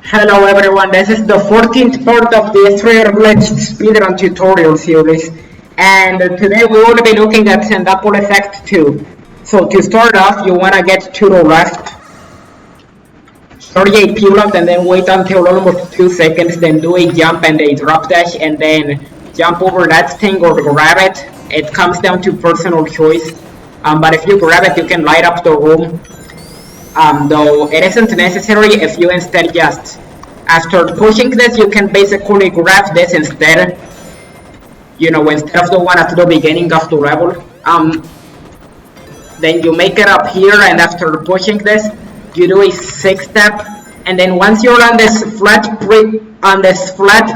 Hello everyone, this is the 14th part of the Destroyer Glitch Speedrun tutorial series, and today we will be looking at Sandopolis Act 2. So to start off, you wanna get to the left, 38 pull-ups, and then wait until almost 2 seconds, then do a jump and a drop dash, and then jump over that thing or grab it. It comes down to personal choice, but if you grab it, you can light up the room. Though it isn't necessary if you instead just, after pushing this, you can basically grab this instead, instead of the one at the beginning of the level. Then you make it up here, and after pushing this, you do a 6-step, and then once you're on this flat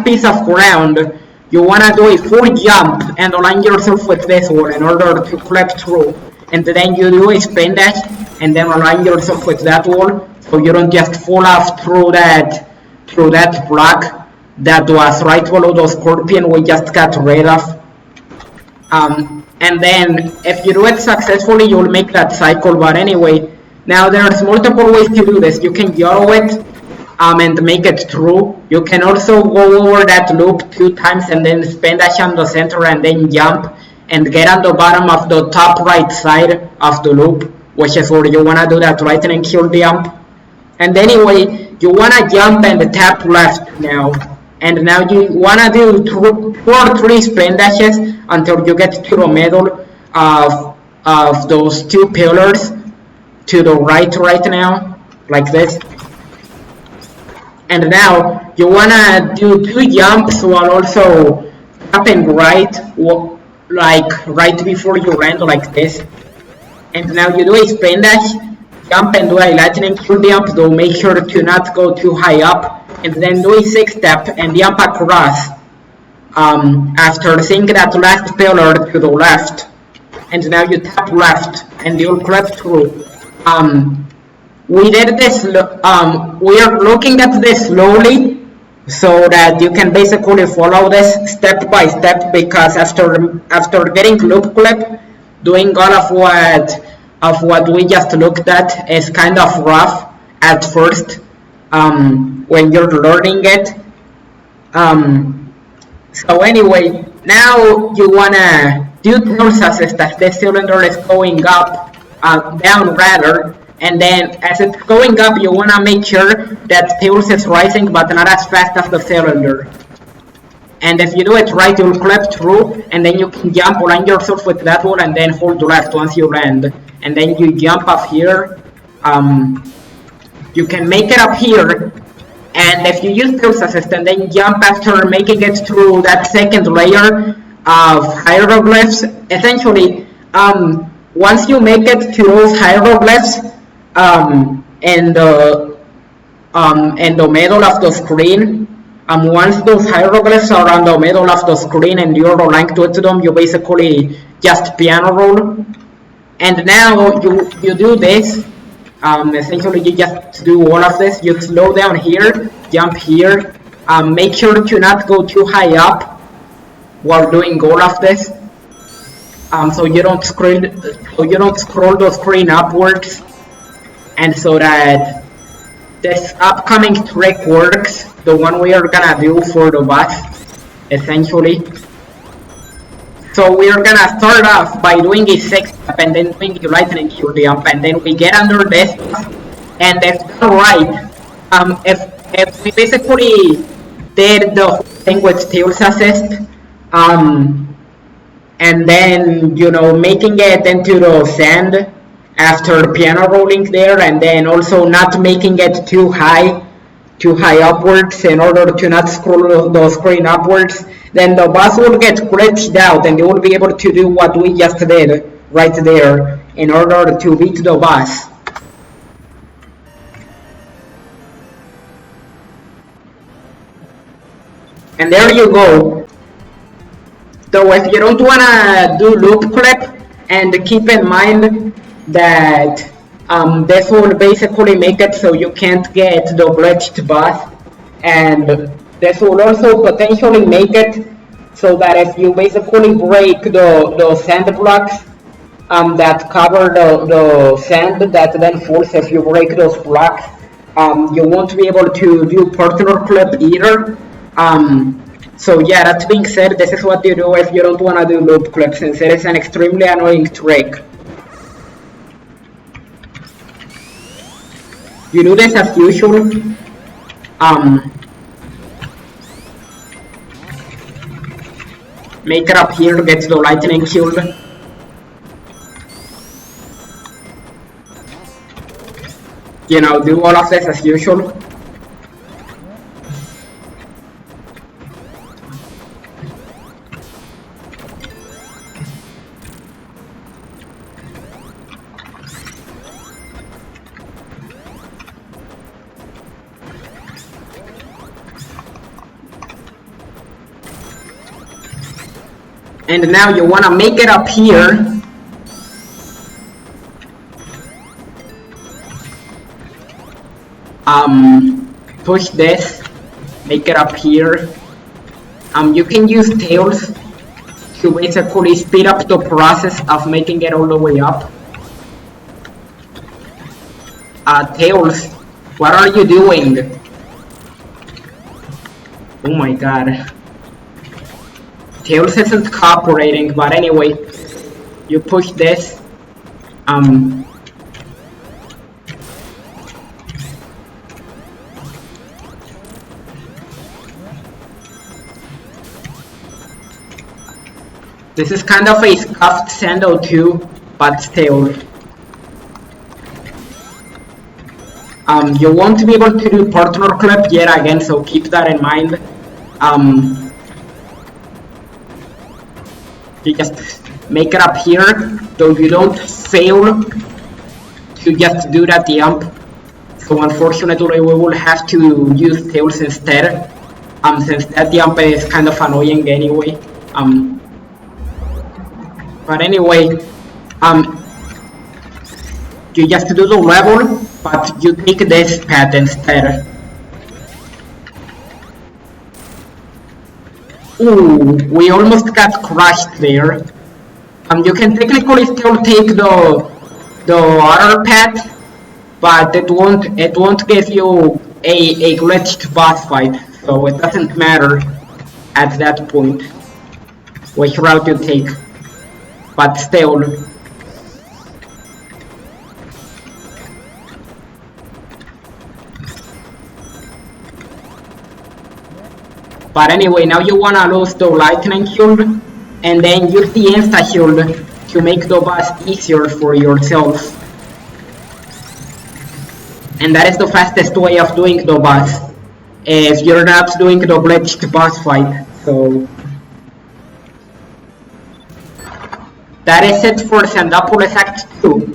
piece of ground, you wanna do a full jump and align yourself with this one in order to clip through. And then you do a spin dash, and then align yourself with that wall, so you don't just fall off through that block that was right below the scorpion we just got rid of. And then if you do it successfully, you'll make that cycle. But anyway, now there's multiple ways to do this. You can YOLO it and make it through. You can also go over that loop 2 times and then spin dash on the center and then jump and get on the bottom of the top right side of the loop, which is where you wanna do that right and kill jump. And anyway, you wanna jump and tap left now. And now you wanna do 2 or 3 spin dashes until you get to the middle of those 2 pillars to the right now, like this. And now you wanna do 2 jumps while also tapping right, like right before you land, like this. And now you do a spin dash, jump and do a lightning kill jump, though make sure to not go too high up, and then do a 6-step and jump across after seeing that last pillar to the left. And now you tap left and you'll clip through. We did this, we are looking at this slowly so that you can basically follow this step by step, because after getting loop clip, doing all of what we just looked at is kind of rough at first when you're learning it. So anyway, now you wanna do pulse assist as this cylinder is going up, down rather, and then as it's going up, you wanna make sure that pulse is rising but not as fast as the cylinder. And if you do it right, you'll clip through, and then you can jump, align yourself with that wall, and then hold left once you land. And then you jump up here. You can make it up here, and if you use pulse assist and then jump after making it through that second layer of hieroglyphs, essentially, once you make it to those hieroglyphs in the middle of the screen, once those hieroglyphs are on the middle of the screen and you're aligned with them, you basically just piano roll. And now you do this. Essentially, you just do all of this. You slow down here, jump here. Make sure to not go too high up while doing all of this, so you don't scroll the screen upwards, and so that this upcoming trick works, the one we are gonna do for the boss, essentially. So we are gonna start off by doing a 6-step and then doing a lightning kill jump, and then we get under this, and if done right, if we basically did the whole thing with pulse assist, and then making it into the sand after piano rolling there, and then also not making it too high upwards in order to not scroll the screen upwards, then the boss will get glitched out and you will be able to do what we just did right there in order to beat the boss. And there you go. So if you don't wanna do loop clip, and keep in mind that this will basically make it so you can't get the glitched boss, and this will also potentially make it so that if you basically break the sand blocks that cover the sand that then falls, if you break those blocks, you won't be able to do partner clip either. So yeah, that being said, this is what you do if you don't want to do loop clip, since it is an extremely annoying trick. You do this as usual. Make it up here, get the lightning killed. You know, do all of this as usual. And now you want to make it up here. Push this, make it up here. You can use tails to basically speed up the process of making it all the way up. Tails, what are you doing? Oh my god. Tails isn't cooperating, but anyway, you push this. This is kind of a scuffed Sando too, but still. You won't be able to do partner clip yet again, so keep that in mind. You just make it up here, so you don't fail to just do that jump. So unfortunately we will have to use tails instead, since that jump is kind of annoying anyway. But anyway, you just do the level, but you take this path instead. Ooh, we almost got crushed there. You can technically still take the other path, but it won't give you a glitched boss fight, so it doesn't matter at that point which route you take. But still. But anyway, now you wanna lose the lightning shield, and then use the insta shield to make the boss easier for yourself. And that is the fastest way of doing the boss, if you're not doing the glitched boss fight. So that is it for Sandopolis Act 2.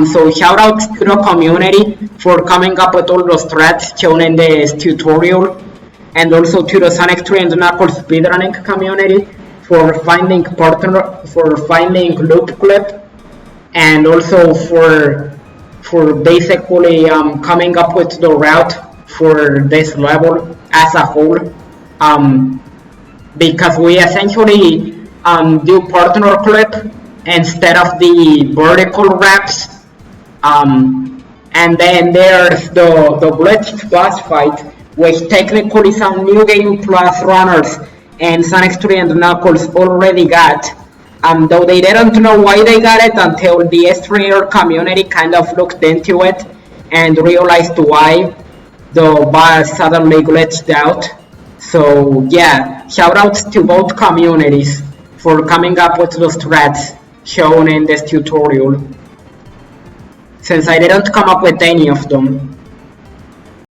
So shoutouts to the community for coming up with all those threads shown in this tutorial, and also to the Sonic 3 and Knuckles speedrunning community for finding loop clip, and also for basically coming up with the route for this level as a whole. Because we essentially do partner clip instead of the vertical wraps, and then there's the glitched boss fight, which technically some New Game Plus runners and Sonic 3 and Knuckles already got, though they didn't know why they got it until the S3R community kind of looked into it and realized why the boss suddenly glitched out. So yeah, shoutouts to both communities for coming up with those threads shown in this tutorial, since I didn't come up with any of them.